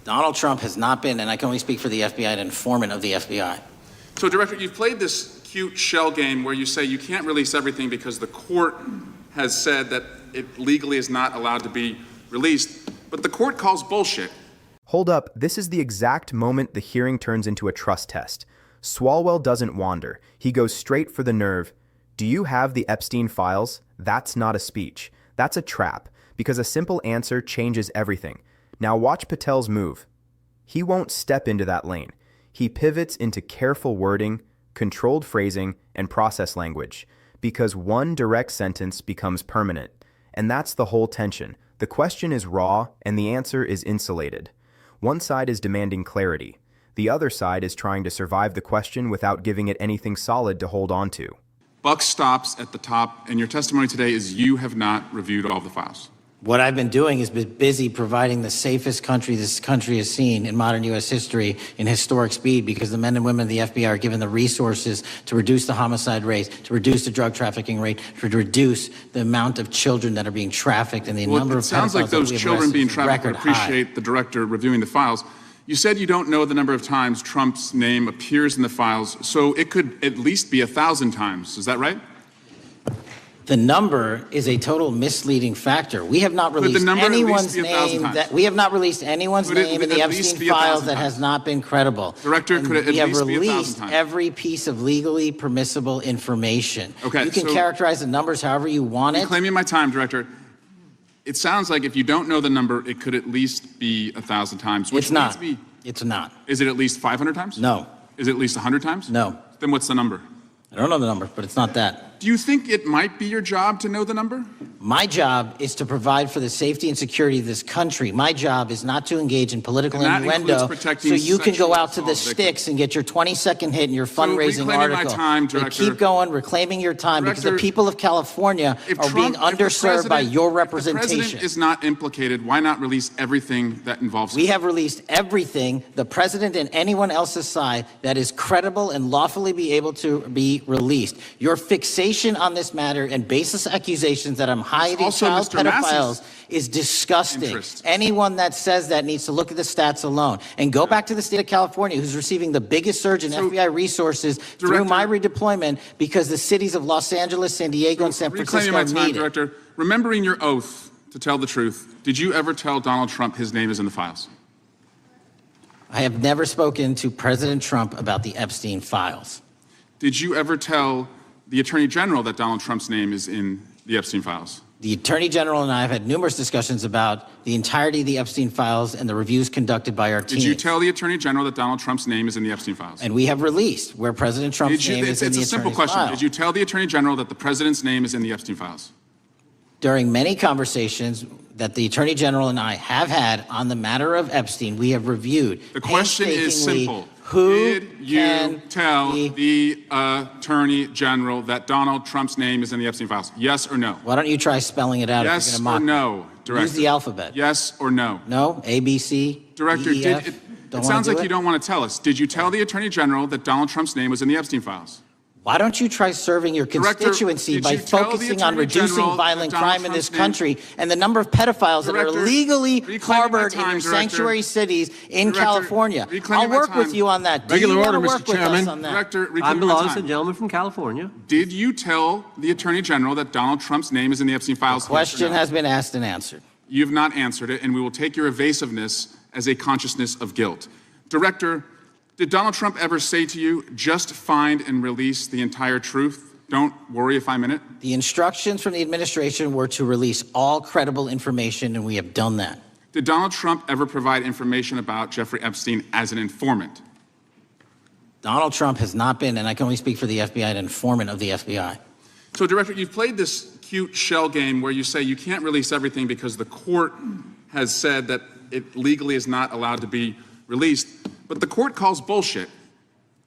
Donald Trump has not been, and I can only speak for the FBI, an informant of the FBI. So, Director, you've played this cute shell game where you say you can't release everything because the court has said that it legally is not allowed to be released, but the court calls bullshit. Hold up, this is the exact moment the hearing turns into a trust test. Swalwell doesn't wander. He goes straight for the nerve. Do you have the Epstein files? That's not a speech. That's a trap, because a simple answer changes everything. Now watch Patel's move. He won't step into that lane. He pivots into careful wording, controlled phrasing, and process language, because one direct sentence becomes permanent. And that's the whole tension. The question is raw, and the answer is insulated. One side is demanding clarity. The other side is trying to survive the question without giving it anything solid to hold on to. Buck stops at the top, and your testimony today is you have not reviewed all the files. What I've been doing is been busy providing the safest country this country has seen in modern U.S. history in historic speed, because the men and women of the FBI are given the resources to reduce the homicide rate, to reduce the drug trafficking rate, to reduce the amount of children that are being trafficked and the number of pedophiles. It sounds like those children being trafficked would appreciate the director reviewing the files. You said you don't know the number of times Trump's name appears in the files, so it could at least be 1,000 times. Is that right? The number is a total misleading factor. We have not released anyone's name in the Epstein files that has not been credible. Director, could it at least be 1,000 times? We have released every piece of legally permissible information. Okay, you can characterize the numbers however you want it. Reclaiming my time, Director. It sounds like if you don't know the number, it could at least be 1,000 times. It's not. It's not. Is it at least 500 times? No. Is it at least 100 times? No. Then what's the number? I don't know the number, but it's not that. Do you think it might be your job to know the number? My job is to provide for the safety and security of this country. My job is not to engage in political innuendo so you can go out to the sticks and get your 20-second hit in your fundraising article. Keep going, reclaiming your time, because the people of California are being underserved by your representation. If the president is not implicated, why not release everything that involves him? We have released everything, the president and anyone else's side, that is credible and lawfully be able to be released. Your fixation on this matter and baseless accusations that I'm hiding child pedophiles is disgusting. Anyone that says that needs to look at the stats alone and go back to the state of California, who's receiving the biggest surge in FBI resources through my redeployment, because the cities of Los Angeles, San Diego, and San Francisco need it. Director, remembering your oath to tell the truth, did you ever tell Donald Trump his name is in the files? I have never spoken to President Trump about the Epstein files. Did you ever tell the Attorney General that Donald Trump's name is in the Epstein files? The Attorney General and I have had numerous discussions about the entirety of the Epstein files and the reviews conducted by our team. Did you tell the Attorney General that Donald Trump's name is in the Epstein files? And we have released where President Trump's name is in the Attorney's file. It's a simple question. Did you tell the Attorney General that the President's name is in the Epstein files? During many conversations that the Attorney General and I have had on the matter of Epstein, we have reviewed. The question is simple. Who did you tell the Attorney General that Donald Trump's name is in the Epstein files? Yes or no? Why don't you try spelling it out? Yes if you're or no, Director? Use the alphabet. Yes or no? No? A, B, C, Director, D, E, F? It sounds like you don't want to tell us. Did you tell the Attorney General that Donald Trump's name was in the Epstein files? Why don't you try serving your constituency by focusing on reducing violent crime in this country and the number of pedophiles that are legally harbored in your sanctuary cities in California? I'll work with you on that. Regular order, Mr. Chairman. I'm the gentleman from California. Did you tell the Attorney General that Donald Trump's name is in the Epstein files? The question has been asked and answered. You have not answered it, and we will take your evasiveness as a consciousness of guilt. Director, did Donald Trump ever say to you, just find and release the entire truth? Don't worry if I'm in it? The instructions from the administration were to release all credible information, and we have done that. Did Donald Trump ever provide information about Jeffrey Epstein as an informant? Donald Trump has not been, and I can only speak for the FBI, an informant of the FBI. So, Director, you've played this cute shell game where you say you can't release everything because the court has said that it legally is not allowed to be released. But the court calls bullshit.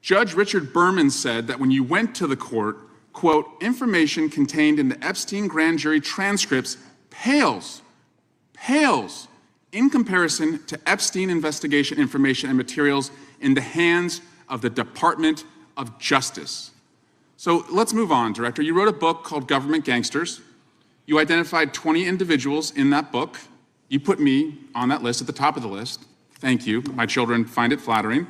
Judge Richard Berman said that when you went to the court, quote, information contained in the Epstein grand jury transcripts pales in comparison to Epstein investigation information and materials in the hands of the Department of Justice. So let's move on, Director. You wrote a book called Government Gangsters. You identified 20 individuals in that book. You put me on that list, at the top of the list. Thank you. My children find it flattering.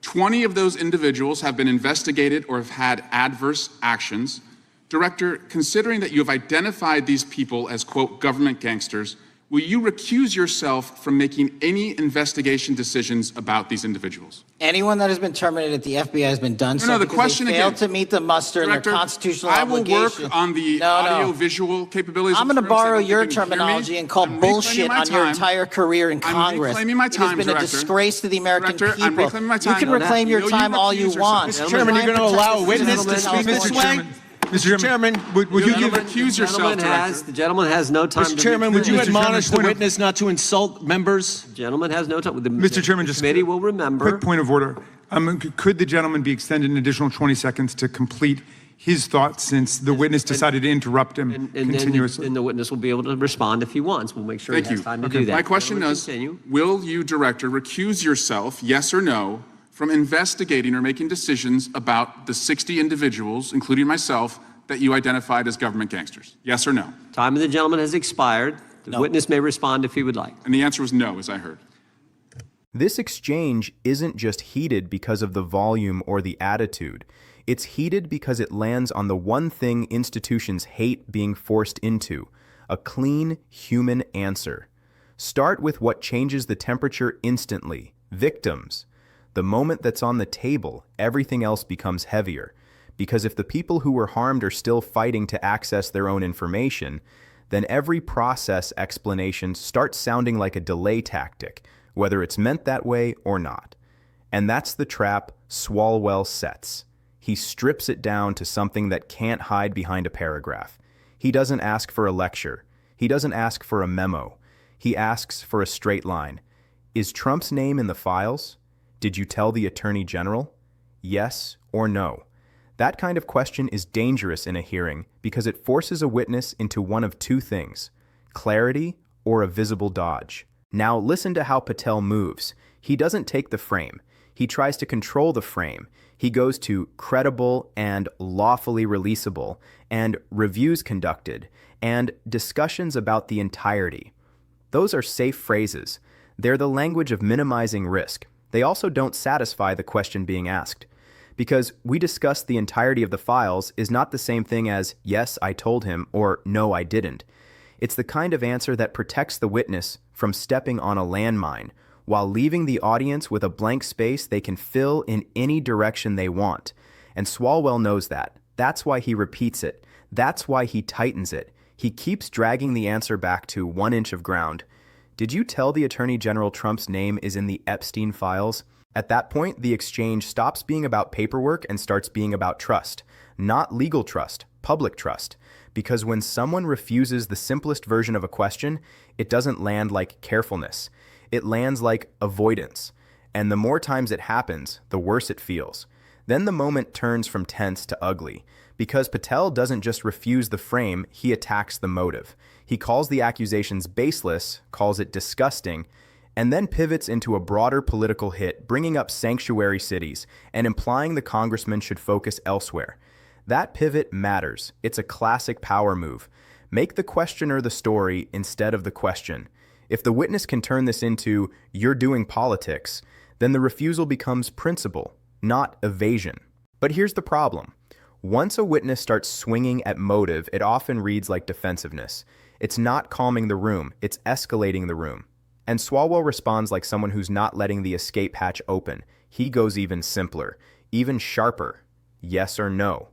20 of those individuals have been investigated or have had adverse actions. Director, considering that you have identified these people as, quote, government gangsters, will you recuse yourself from making any investigation decisions about these individuals? Anyone that has been terminated at the FBI has been done so No, the because question they failed again, to meet the muster in Director, their constitutional I will obligation. work on the audio-visual capabilities. I'm of going to this room so borrow that you your can hear me. terminology and call I'm reclaiming bullshit my on your time. entire career in I'm Congress. reclaiming my It has time, been a Director. disgrace to the American Director, I'm people. reclaiming my You time. can No, reclaim your will you time all you recuse want. yourself? Mr. Chairman, you're going to allow a witness to Gentlemen, speak this way? Mr. Chairman, would you give... Recuse yourself, Director. The gentleman has no time. Mr. Chairman, would you Mr. Chairman, admonish the point of- witness not to insult members? The gentleman has no time. Mr. Chairman, the just committee will remember. quick point of order. Could the gentleman be extended an additional 20 seconds to complete his thoughts since the witness decided to interrupt him continuously? And the witness will be able to respond if he wants. We'll make sure Thank he has you. time to do that. My question Gentlemen, is, continue. will you, Director, recuse yourself, yes or no, from investigating or making decisions about the 60 individuals, including myself, that you identified as government gangsters? Yes or no? Time of the gentleman has expired. The witness may respond if he would like. And the answer was no, as I heard. This exchange isn't just heated because of the volume or the attitude. It's heated because it lands on the one thing institutions hate being forced into: a clean, human answer. Start with what changes the temperature instantly: victims. The moment that's on the table, everything else becomes heavier. Because if the people who were harmed are still fighting to access their own information, then every process explanation starts sounding like a delay tactic, whether it's meant that way or not. And that's the trap Swalwell sets. He strips it down to something that can't hide behind a paragraph. He doesn't ask for a lecture. He doesn't ask for a memo. He asks for a straight line. Is Trump's name in the files? Did you tell the Attorney General? Yes or no? That kind of question is dangerous in a hearing because it forces a witness into one of two things: clarity or a visible dodge. Now listen to how Patel moves. He doesn't take the frame. He tries to control the frame. He goes to credible and lawfully releasable, and reviews conducted, and discussions about the entirety. Those are safe phrases. They're the language of minimizing risk. They also don't satisfy the question being asked. Because we discussed the entirety of the files is not the same thing as, yes, I told him, or no, I didn't. It's the kind of answer that protects the witness from stepping on a landmine, while leaving the audience with a blank space they can fill in any direction they want. And Swalwell knows that. That's why he repeats it. That's why he tightens it. He keeps dragging the answer back to 1 inch of ground. Did you tell the Attorney General Trump's name is in the Epstein files? At that point, the exchange stops being about paperwork and starts being about trust. Not legal trust, public trust. Because when someone refuses the simplest version of a question, it doesn't land like carefulness. It lands like avoidance. And the more times it happens, the worse it feels. Then the moment turns from tense to ugly. Because Patel doesn't just refuse the frame, he attacks the motive. He calls the accusations baseless, calls it disgusting, and then pivots into a broader political hit, bringing up sanctuary cities and implying the congressman should focus elsewhere. That pivot matters. It's a classic power move. Make the questioner the story instead of the question. If the witness can turn this into, "You're doing politics," then the refusal becomes principle, not evasion. But here's the problem. Once a witness starts swinging at motive, it often reads like defensiveness. It's not calming the room, it's escalating the room. And Swalwell responds like someone who's not letting the escape hatch open. He goes even simpler, even sharper. Yes or no.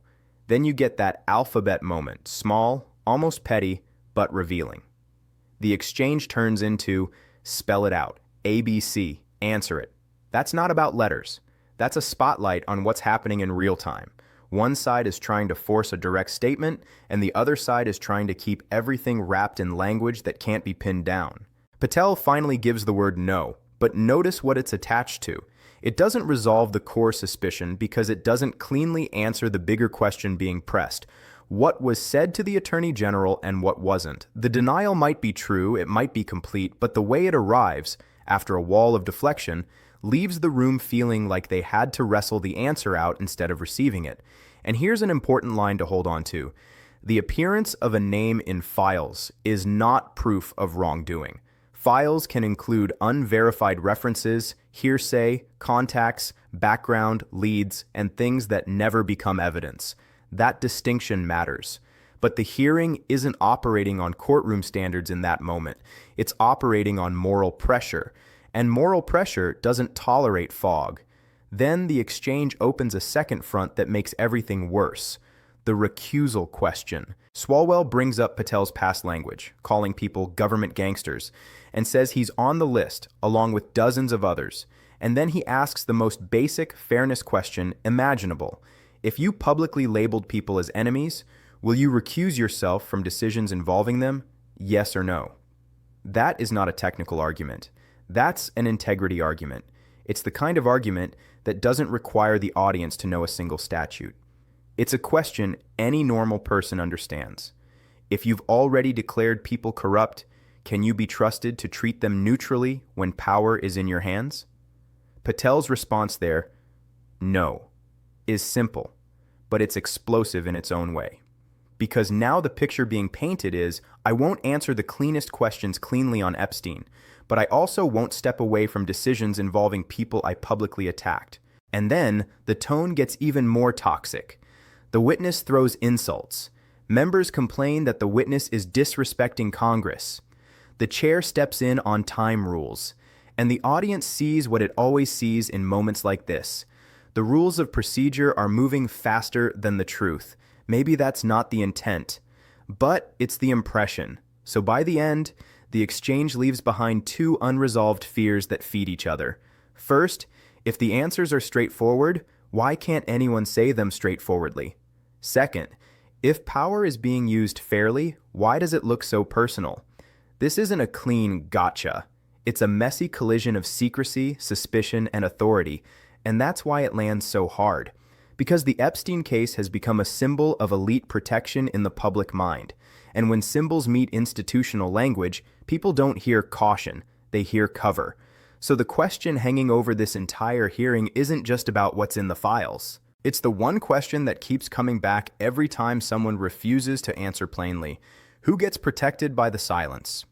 Then you get that alphabet moment, small, almost petty, but revealing. The exchange turns into, spell it out, ABC, answer it. That's not about letters. That's a spotlight on what's happening in real time. One side is trying to force a direct statement, and the other side is trying to keep everything wrapped in language that can't be pinned down. Patel finally gives the word no, but notice what it's attached to. It doesn't resolve the core suspicion because it doesn't cleanly answer the bigger question being pressed. What was said to the Attorney General and what wasn't? The denial might be true, it might be complete, but the way it arrives, after a wall of deflection, leaves the room feeling like they had to wrestle the answer out instead of receiving it. And here's an important line to hold on to. The appearance of a name in files is not proof of wrongdoing. Files can include unverified references, hearsay, contacts, background, leads, and things that never become evidence. That distinction matters. But the hearing isn't operating on courtroom standards in that moment. It's operating on moral pressure. And moral pressure doesn't tolerate fog. Then the exchange opens a second front that makes everything worse. The recusal question. Swalwell brings up Patel's past language, calling people government gangsters, and says he's on the list, along with dozens of others. And then he asks the most basic fairness question imaginable. If you publicly labeled people as enemies, will you recuse yourself from decisions involving them? Yes or no? That is not a technical argument. That's an integrity argument. It's the kind of argument that doesn't require the audience to know a single statute. It's a question any normal person understands. If you've already declared people corrupt, can you be trusted to treat them neutrally when power is in your hands? Patel's response there, no, is simple, but it's explosive in its own way. Because now the picture being painted is, I won't answer the cleanest questions cleanly on Epstein, but I also won't step away from decisions involving people I publicly attacked. And then the tone gets even more toxic. The witness throws insults. Members complain that the witness is disrespecting Congress. The chair steps in on time rules, and the audience sees what it always sees in moments like this. The rules of procedure are moving faster than the truth. Maybe that's not the intent, but it's the impression. So by the end, the exchange leaves behind two unresolved fears that feed each other. First, if the answers are straightforward, why can't anyone say them straightforwardly? Second, if power is being used fairly, why does it look so personal? This isn't a clean gotcha. It's a messy collision of secrecy, suspicion, and authority, and that's why it lands so hard. Because the Epstein case has become a symbol of elite protection in the public mind. And when symbols meet institutional language, people don't hear caution, they hear cover. So the question hanging over this entire hearing isn't just about what's in the files. It's the one question that keeps coming back every time someone refuses to answer plainly. Who gets protected by the silence?